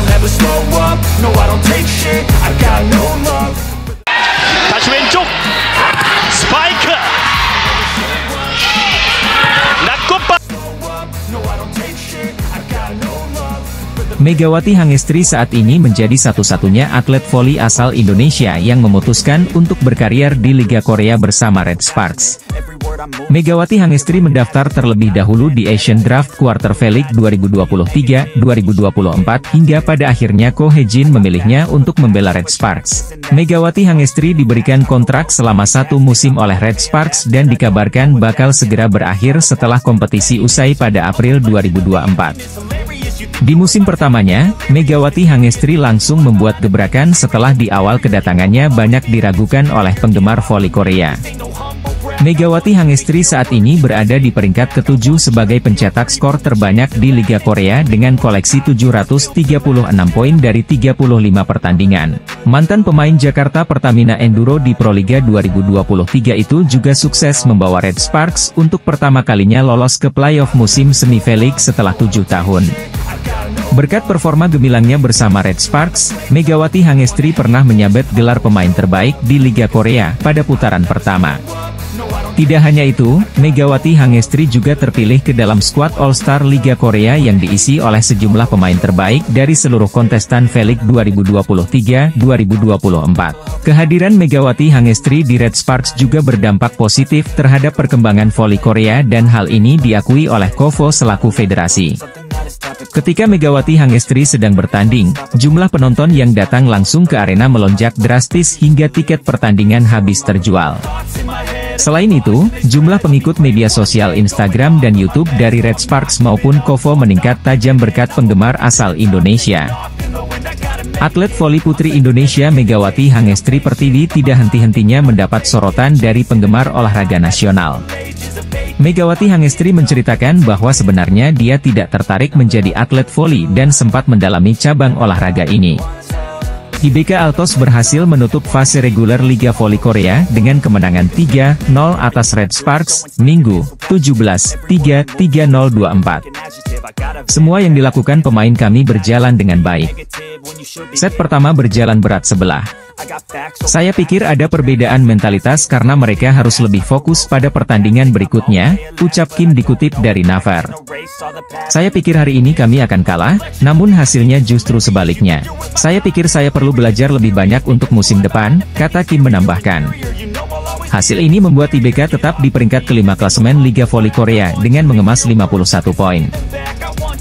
don't ever slow up, no I don't take shit, I got no love. 다시 왼쪽 스파이크 낙곱바. Megawati Hangestri saat ini menjadi satu-satunya atlet voli asal Indonesia yang memutuskan untuk berkarier di Liga Korea bersama Red Sparks. Megawati Hangestri mendaftar terlebih dahulu di Asian Draft Quarter V-League 2023-2024 hingga pada akhirnya Ko Hye-jin memilihnya untuk membela Red Sparks. Megawati Hangestri diberikan kontrak selama 1 musim oleh Red Sparks dan dikabarkan bakal segera berakhir setelah kompetisi usai pada April 2024. Di musim pertamanya, Megawati Hangestri langsung membuat gebrakan setelah di awal kedatangannya banyak diragukan oleh penggemar voli Korea. Megawati Hangestri saat ini berada di peringkat ke-7 sebagai pencetak skor terbanyak di Liga Korea dengan koleksi 736 poin dari 35 pertandingan. Mantan pemain Jakarta Pertamina Enduro di Proliga 2023 itu juga sukses membawa Red Sparks untuk pertama kalinya lolos ke playoff musim semi V-League setelah 7 tahun. Berkat performa gemilangnya bersama Red Sparks, Megawati Hangestri pernah menyabet gelar pemain terbaik di Liga Korea pada putaran pertama. Tidak hanya itu, Megawati Hangestri juga terpilih ke dalam skuad All-Star Liga Korea yang diisi oleh sejumlah pemain terbaik dari seluruh kontestan V-League 2023-2024. Kehadiran Megawati Hangestri di Red Sparks juga berdampak positif terhadap perkembangan voli Korea dan hal ini diakui oleh KOFO selaku federasi. Ketika Megawati Hangestri sedang bertanding, jumlah penonton yang datang langsung ke arena melonjak drastis hingga tiket pertandingan habis terjual. Selain itu, jumlah pengikut media sosial Instagram dan YouTube dari Red Sparks maupun KOFO meningkat tajam berkat penggemar asal Indonesia. Atlet voli putri Indonesia Megawati Hangestri Pertiwi tidak henti-hentinya mendapat sorotan dari penggemar olahraga nasional. Megawati Hangestri menceritakan bahwa sebenarnya dia tidak tertarik menjadi atlet voli dan sempat mendalami cabang olahraga ini. IBK Altos berhasil menutup fase reguler Liga Voli Korea dengan kemenangan 3-0 atas Red Sparks, Minggu, 17-3-3024. Semua yang dilakukan pemain kami berjalan dengan baik. Set pertama berjalan berat sebelah. Saya pikir ada perbedaan mentalitas karena mereka harus lebih fokus pada pertandingan berikutnya, ucap Kim dikutip dari Naver. Saya pikir hari ini kami akan kalah, namun hasilnya justru sebaliknya. Saya pikir saya perlu belajar lebih banyak untuk musim depan, kata Kim menambahkan. Hasil ini membuat IBK tetap di peringkat kelima klasemen Liga Voli Korea dengan mengemas 51 poin.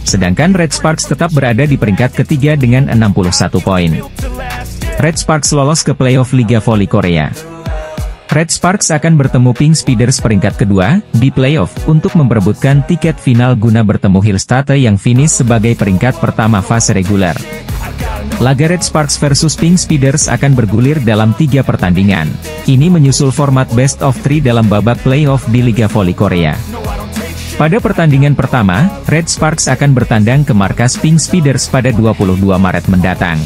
Sedangkan Red Sparks tetap berada di peringkat ketiga dengan 61 poin. Red Sparks lolos ke playoff Liga Voli Korea. Red Sparks akan bertemu Pink Speeders peringkat kedua di playoff untuk memperebutkan tiket final guna bertemu Hillstate yang finish sebagai peringkat pertama fase reguler. Laga Red Sparks versus Pink Speeders akan bergulir dalam 3 pertandingan. Ini menyusul format best of 3 dalam babak playoff di Liga Voli Korea. Pada pertandingan pertama, Red Sparks akan bertandang ke markas Pink Speeders pada 22 Maret mendatang.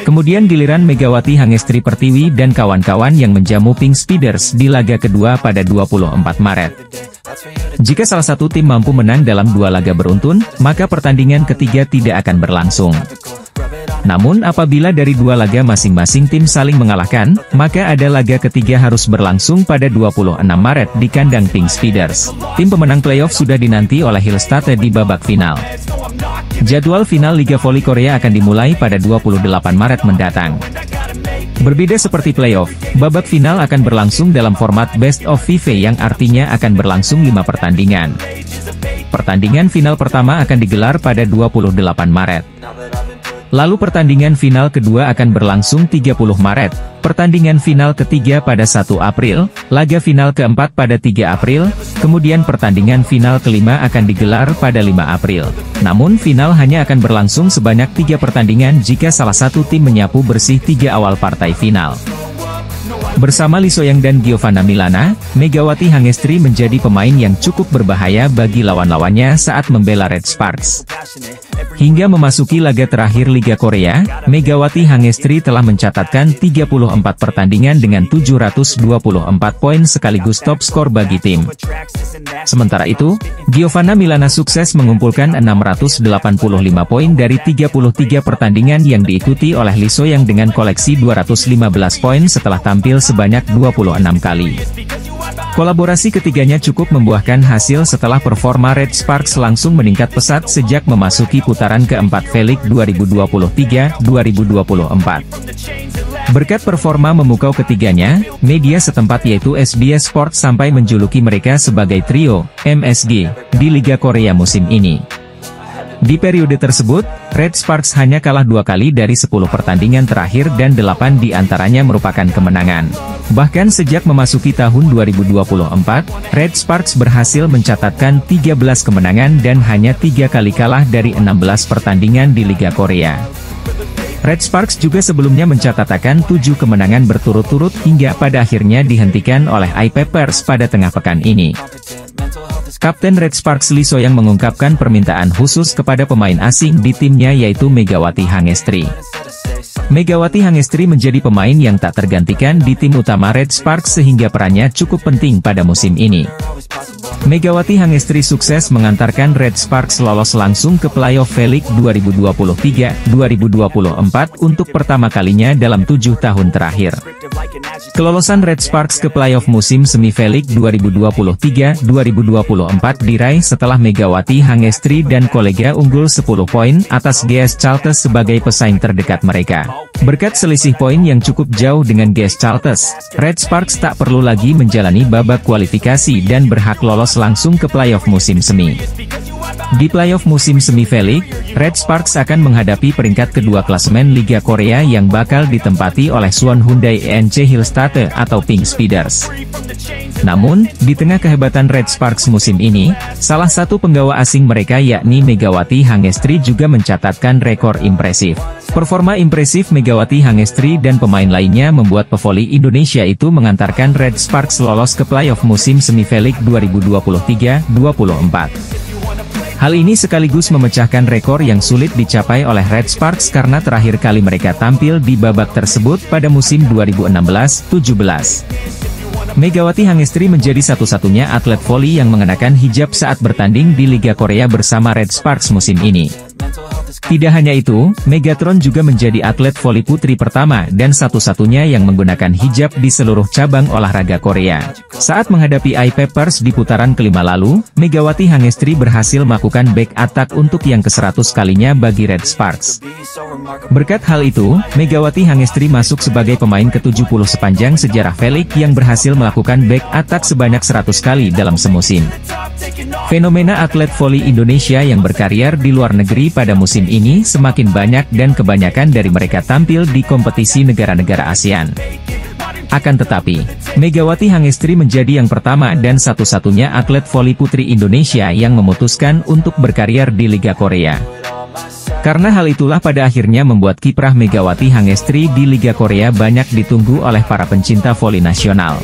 Kemudian giliran Megawati Hangestri Pertiwi dan kawan-kawan yang menjamu Pink Speeders di laga kedua pada 24 Maret. Jika salah satu tim mampu menang dalam 2 laga beruntun, maka pertandingan ketiga tidak akan berlangsung. Namun apabila dari 2 laga masing-masing tim saling mengalahkan, maka ada laga ketiga harus berlangsung pada 26 Maret di kandang Pink Speeders. Tim pemenang playoff sudah dinanti oleh Hillstate di babak final. Jadwal final Liga Voli Korea akan dimulai pada 28 Maret mendatang. Berbeda seperti playoff, babak final akan berlangsung dalam format best of 5 yang artinya akan berlangsung 5 pertandingan. Pertandingan final pertama akan digelar pada 28 Maret. Lalu pertandingan final kedua akan berlangsung 30 Maret, pertandingan final ketiga pada 1 April, laga final keempat pada 3 April, kemudian pertandingan final kelima akan digelar pada 5 April. Namun final hanya akan berlangsung sebanyak 3 pertandingan jika salah satu tim menyapu bersih 3 awal partai final. Bersama Lee So-young dan Giovanna Milana, Megawati Hangestri menjadi pemain yang cukup berbahaya bagi lawan-lawannya saat membela Red Sparks. Hingga memasuki laga terakhir Liga Korea, Megawati Hangestri telah mencatatkan 34 pertandingan dengan 724 poin sekaligus top skor bagi tim. Sementara itu, Giovanna Milana sukses mengumpulkan 685 poin dari 33 pertandingan yang diikuti oleh Lee So-young dengan koleksi 215 poin setelah tampil sebanyak 26 kali. Kolaborasi ketiganya cukup membuahkan hasil setelah performa Red Sparks langsung meningkat pesat sejak memasuki putaran keempat V-League 2023-2024. Berkat performa memukau ketiganya, media setempat yaitu SBS Sport sampai menjuluki mereka sebagai trio MSG di Liga Korea musim ini. Di periode tersebut, Red Sparks hanya kalah 2 kali dari 10 pertandingan terakhir dan 8 di antaranya merupakan kemenangan. Bahkan sejak memasuki tahun 2024, Red Sparks berhasil mencatatkan 13 kemenangan dan hanya 3 kali kalah dari 16 pertandingan di Liga Korea. Red Sparks juga sebelumnya mencatatkan 7 kemenangan berturut-turut hingga pada akhirnya dihentikan oleh I-Papers pada tengah pekan ini. Kapten Red Sparks Lee So-young mengungkapkan permintaan khusus kepada pemain asing di timnya yaitu Megawati Hangestri. Megawati Hangestri menjadi pemain yang tak tergantikan di tim utama Red Sparks sehingga perannya cukup penting pada musim ini. Megawati Hangestri sukses mengantarkan Red Sparks lolos langsung ke playoff V-League 2023-2024 untuk pertama kalinya dalam 7 tahun terakhir. Kelolosan Red Sparks ke playoff musim semi V-League 2023-2024 diraih setelah Megawati Hangestri dan kolega unggul 10 poin atas GS Chalters sebagai pesaing terdekat mereka. Berkat selisih poin yang cukup jauh dengan GS Chalters, Red Sparks tak perlu lagi menjalani babak kualifikasi dan berhak lolos langsung ke playoff musim semi. Di playoff musim semi V-League, Red Sparks akan menghadapi peringkat kedua klasemen Liga Korea yang bakal ditempati oleh Suwon Hyundai ENC Hillstate atau Pink Speeders. Namun, di tengah kehebatan Red Sparks musim ini, salah satu penggawa asing mereka yakni Megawati Hangestri juga mencatatkan rekor impresif. Performa impresif Megawati Hangestri dan pemain lainnya membuat pevoli Indonesia itu mengantarkan Red Sparks lolos ke playoff musim semi V-League 2023-2024. Hal ini sekaligus memecahkan rekor yang sulit dicapai oleh Red Sparks karena terakhir kali mereka tampil di babak tersebut pada musim 2016-17. Megawati Hangestri menjadi satu-satunya atlet voli yang mengenakan hijab saat bertanding di Liga Korea bersama Red Sparks musim ini. Tidak hanya itu, Megatron juga menjadi atlet voli putri pertama dan satu-satunya yang menggunakan hijab di seluruh cabang olahraga Korea. Saat menghadapi I-Papers di putaran kelima lalu, Megawati Hangestri berhasil melakukan back attack untuk yang ke-100 kalinya bagi Red Sparks. Berkat hal itu, Megawati Hangestri masuk sebagai pemain ke-70 sepanjang sejarah V-League yang berhasil melakukan back attack sebanyak 100 kali dalam semusim. Fenomena atlet voli Indonesia yang berkarir di luar negeri pada musim ini semakin banyak dan kebanyakan dari mereka tampil di kompetisi negara-negara ASEAN. Akan tetapi, Megawati Hangestri menjadi yang pertama dan satu-satunya atlet voli putri Indonesia yang memutuskan untuk berkarir di Liga Korea. Karena hal itulah pada akhirnya membuat kiprah Megawati Hangestri di Liga Korea banyak ditunggu oleh para pencinta voli nasional.